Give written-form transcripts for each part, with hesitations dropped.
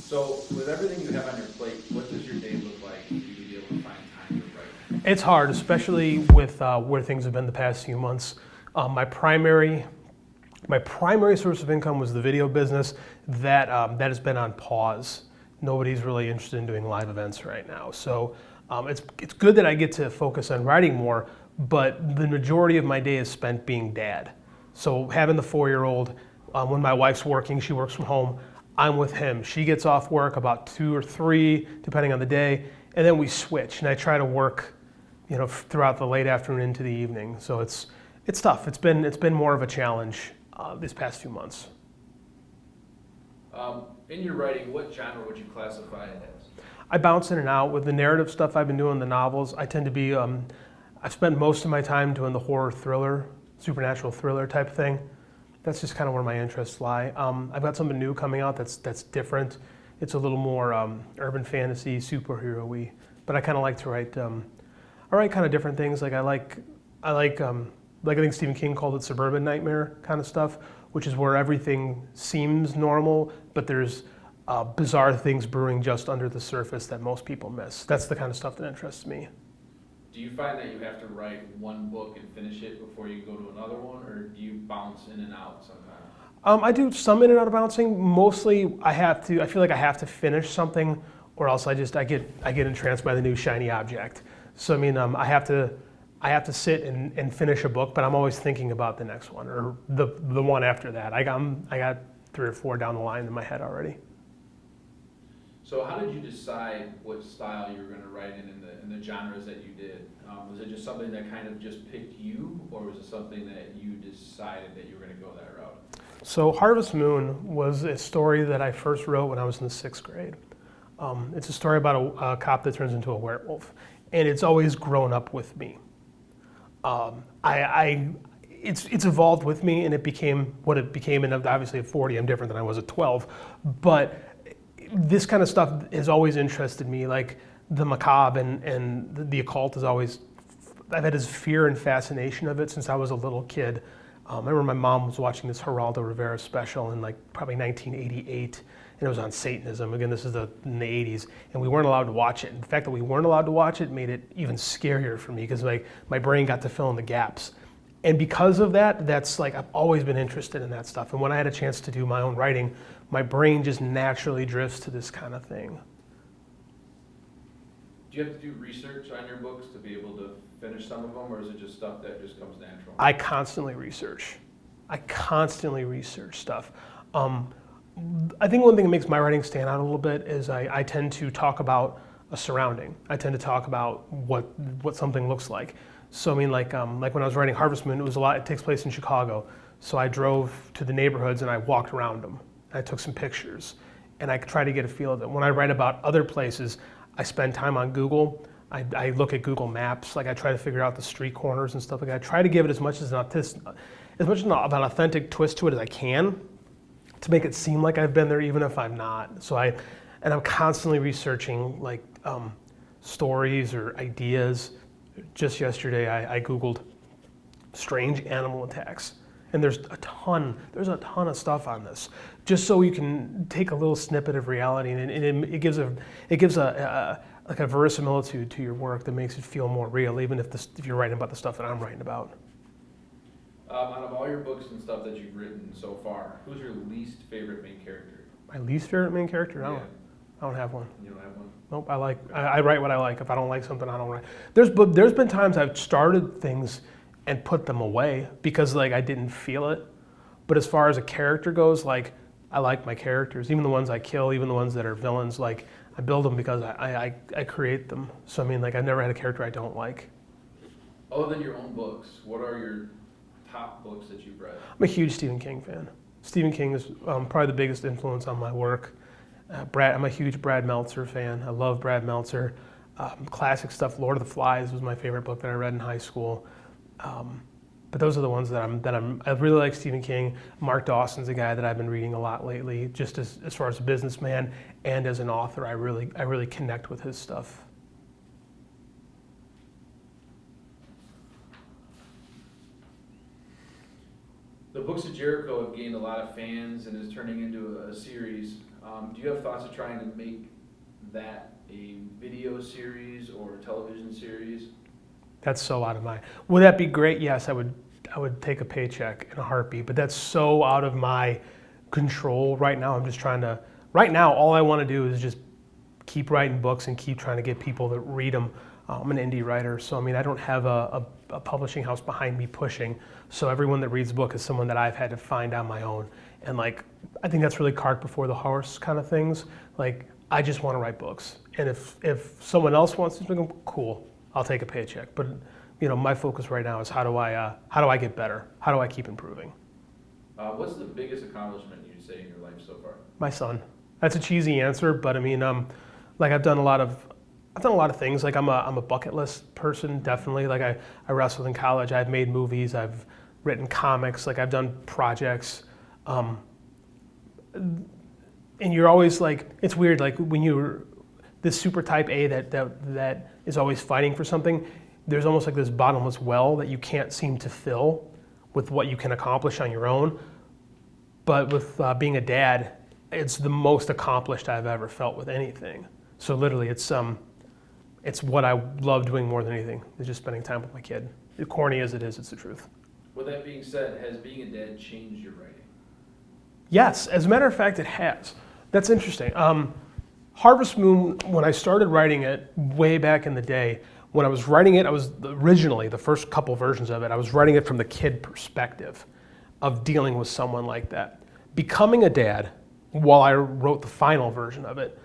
So with everything you have on your plate, what does your day look like for you to be able to find time to write? It's hard, especially with where things have been the past few months. My primary source of income was the video business. That has been on pause. Nobody's really interested in doing live events right now. So it's good that I get to focus on writing more, but the majority of my day is spent being dad. So having the 4-year-old, when my wife's working, she works from home. I'm with him. She gets off work about 2 or 3, depending on the day, and then we switch. And I try to work, throughout the late afternoon into the evening. So it's tough. It's been more of a challenge these past few months. In your writing, what genre would you classify it as? I bounce in and out with the narrative stuff I've been doing, the novels. I tend to be, I've spent most of my time doing the horror thriller, supernatural thriller type thing. That's just kind of where my interests lie. I've got something new coming out that's different. It's a little more urban fantasy, superhero-y, but I kind of like to write. I write kind of different things. I think Stephen King called it suburban nightmare kind of stuff, which is where everything seems normal, but there's bizarre things brewing just under the surface that most people miss. That's the kind of stuff that interests me. Do you find that you have to write one book and finish it before you go to another one, or do you bounce in and out sometimes? I do some in and out of bouncing. Mostly, I feel like I have to finish something, or else I get entranced by the new shiny object. So I have to sit and finish a book, but I'm always thinking about the next one or the one after that. I got 3 or 4 down the line in my head already. So how did you decide what style you were going to write in the genres that you did? Was it just something that kind of just picked you, or was it something that you decided that you were going to go that route? So Harvest Moon was a story that I first wrote when I was in the 6th grade. It's a story about a cop that turns into a werewolf, and it's always grown up with me. It's evolved with me, and it became what it became. And obviously, at 40, I'm different than I was at 12. But this kind of stuff has always interested me, like the macabre and the occult is always. I've had this fear and fascination of it since I was a little kid. I remember my mom was watching this Geraldo Rivera special in probably 1988, and it was on Satanism. Again, this is in the 80s, and we weren't allowed to watch it. And the fact that we weren't allowed to watch it made it even scarier for me because my brain got to fill in the gaps. And because of that, I've always been interested in that stuff. And when I had a chance to do my own writing, my brain just naturally drifts to this kind of thing. Do you have to do research on your books to be able to finish some of them, or is it just stuff that just comes natural? I constantly research stuff. I think one thing that makes my writing stand out a little bit is I tend to talk about a surrounding. I tend to talk about what something looks like. So like when I was writing Harvest Moon, it takes place in Chicago. So I drove to the neighborhoods and I walked around them. I took some pictures and I try to get a feel of it. When I write about other places, I spend time on Google. I look at Google Maps. I try to figure out the street corners and stuff like that. I try to give it as much of an authentic twist to it as I can, to make it seem like I've been there even if I'm not. I'm constantly researching stories or ideas. Just yesterday I Googled strange animal attacks, and there's a ton of stuff on this, just so you can take a little snippet of reality, and it gives a verisimilitude to your work that makes it feel more real, even if you're writing about the stuff that I'm writing about. Out of all your books and stuff that you've written so far, who's your least favorite main character? My least favorite main character? Yeah. I don't have one. You don't have one? Nope. I write what I like. If I don't like something, I don't write. There's been times I've started things and put them away because I didn't feel it. But as far as a character goes, I like my characters, even the ones I kill, even the ones that are villains. I build them because I create them. So I've never had a character I don't like. Other than your own books, what are your top books that you've read? I'm a huge Stephen King fan. Stephen King is probably the biggest influence on my work. I'm a huge Brad Meltzer fan. I love Brad Meltzer. Classic stuff. Lord of the Flies was my favorite book that I read in high school. But those are the ones I really like Stephen King. Mark Dawson's a guy that I've been reading a lot lately, just as far as a businessman and as an author. I really connect with his stuff. The Books of Jericho have gained a lot of fans and is turning into a series. Do you have thoughts of trying to make that a video series or a television series? That's so out of my. Would that be great? Yes, I would. I would take a paycheck in a heartbeat, but that's so out of my control right now. I'm just trying to. Right now, all I want to do is just keep writing books and keep trying to get people to read them. I'm an indie writer, so I mean, I don't have a publishing house behind me pushing. So everyone that reads the book is someone that I've had to find on my own. And like, I think that's really cart before the horse kind of things. Like, I just want to write books, and if someone else wants to make them, cool, I'll take a paycheck. But you know, my focus right now is how do I get better? How do I keep improving? What's the biggest accomplishment you'd say in your life so far? My son. That's a cheesy answer, but I mean, like I've done a lot of things. Like I'm a bucket list person, definitely. Like I wrestled in college. I've made movies. I've written comics. Like I've done projects. And you're always like, it's weird. Like when you're this super type A that is always fighting for something, there's almost like this bottomless well that you can't seem to fill with what you can accomplish on your own. But with being a dad, it's the most accomplished I've ever felt with anything. So literally, it's what I love doing more than anything, is just spending time with my kid. As corny as it is, it's the truth. With that being said, has being a dad changed your writing? Yes, as a matter of fact, it has. That's interesting. Harvest Moon, when I started writing it way back in the day, when I was writing it, I was originally, the first couple versions of it, I was writing it from the kid perspective of dealing with someone like that. Becoming a dad, while I wrote the final version of it,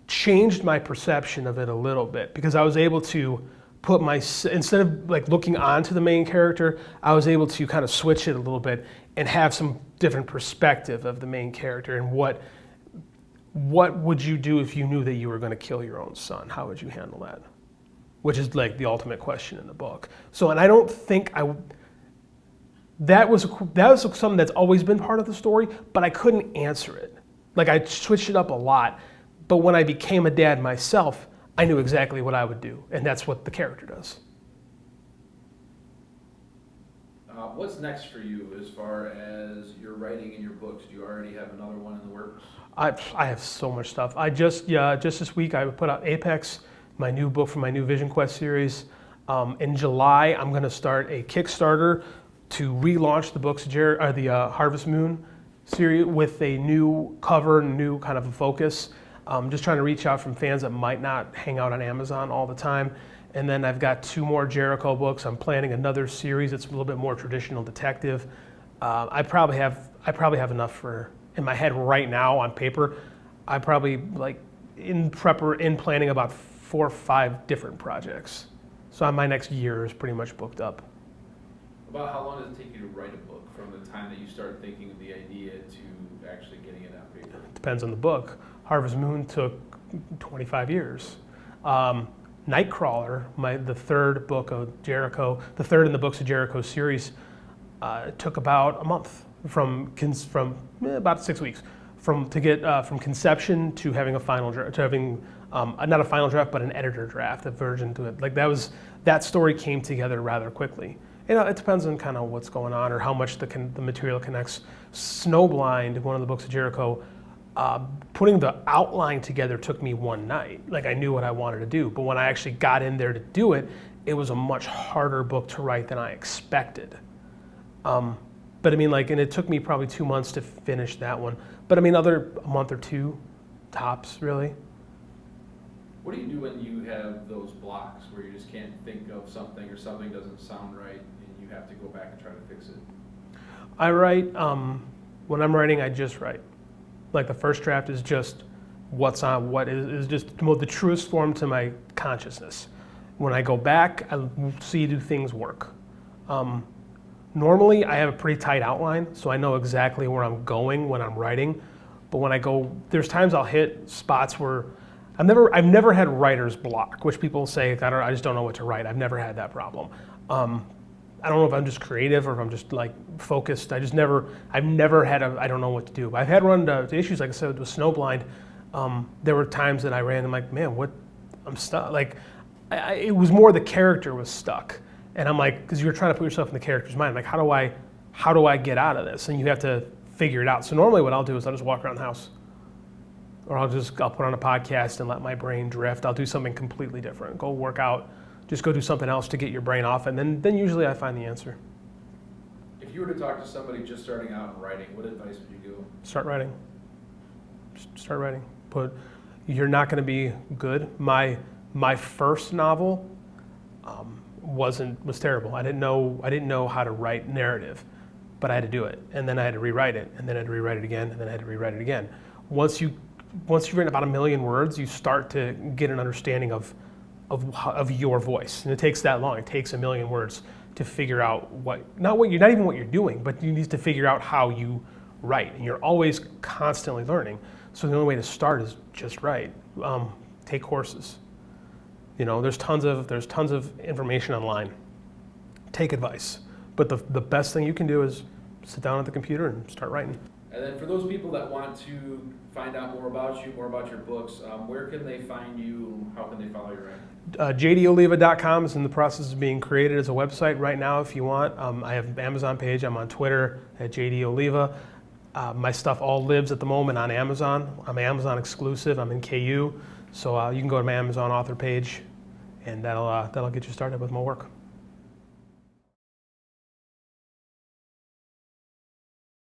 changed my perception of it a little bit, because I was able to put instead of like looking onto the main character, I was able to kind of switch it a little bit and have some different perspective of the main character and what would you do if you knew that you were going to kill your own son? How would you handle that? Which is like the ultimate question in the book. So, and I don't think that was something that's always been part of the story, but I couldn't answer it. Like I switched it up a lot, but when I became a dad myself, I knew exactly what I would do, and that's what the character does. What's next for you as far as your writing and your books? Do you already have another one in the works? I have so much stuff. Just this week I put out Apex, my new book from my new Vision Quest series. In July, I'm going to start a Kickstarter to relaunch the books, the Harvest Moon series with a new cover, new kind of a focus. Just trying to reach out from fans that might not hang out on Amazon all the time. And then I've got 2 more Jericho books. I'm planning another series that's a little bit more traditional detective. I probably have enough for in my head right now on paper. I probably like in planning about 4 or 5 different projects. So my next year is pretty much booked up. About how long does it take you to write a book from the time that you start thinking of the idea to actually getting it on paper? Depends on the book. Harvest Moon took 25 years. Nightcrawler, the third book of Jericho, the third in the Books of Jericho series, took about a month from about 6 weeks from conception to having a final draft, to having not a final draft but an editor draft, a version to it. Like that story came together rather quickly. You know, it depends on kind of what's going on or how much the material connects. Snowblind, one of the Books of Jericho, putting the outline together took me one night. Like I knew what I wanted to do, but when I actually got in there to do it, it was a much harder book to write than I expected. But I mean, like, and it took me probably 2 months to finish that one. But I mean, a month or 2 tops, really. What do you do when you have those blocks where you just can't think of something or something doesn't sound right and you have to go back and try to fix it? I write, when I'm writing, I just write. Like the first draft is just what is just the truest form to my consciousness. When I go back, I see do things work. Normally I have a pretty tight outline, so I know exactly where I'm going when I'm writing. But when I go, there's times I'll hit spots where I've never had writer's block, which people say I just don't know what to write. I've never had that problem. I don't know if I'm just creative or if I'm just like focused. I've never had I don't know what to do. I've had run into issues, like I said, with Snowblind. There were times that I ran and I'm like, man, I'm stuck. Like, it was more the character was stuck. And I'm like, because you're trying to put yourself in the character's mind. Like, how do I get out of this? And you have to figure it out. So normally what I'll do is I'll just walk around the house or I'll put on a podcast and let my brain drift. I'll do something completely different. Go work out, just go do something else to get your brain off, and then usually I find the answer. If you were to talk to somebody just starting out in writing, what advice would you give them? Start writing. Start writing. But you're not going to be good. My first novel was terrible. I didn't know how to write narrative, but I had to do it, and then I had to rewrite it, and then I had to rewrite it again, and then I had to rewrite it again. Once you've written about 1 million words, you start to get an understanding of your voice, and it takes that long. It takes 1 million words to figure out not even what you're doing, but you need to figure out how you write, and you're always constantly learning. So the only way to start is just write. Take courses. There's tons of information online. Take advice, but the best thing you can do is sit down at the computer and start writing. And then for those people that want to find out more about you, more about your books, where can they find you? How can they follow your writing? JDOliva.com is in the process of being created as a website right now if you want. I have an Amazon page. I'm on Twitter at JDOliva. My stuff all lives at the moment on Amazon. I'm Amazon exclusive. I'm in KU. So you can go to my Amazon author page, and that'll get you started with my work.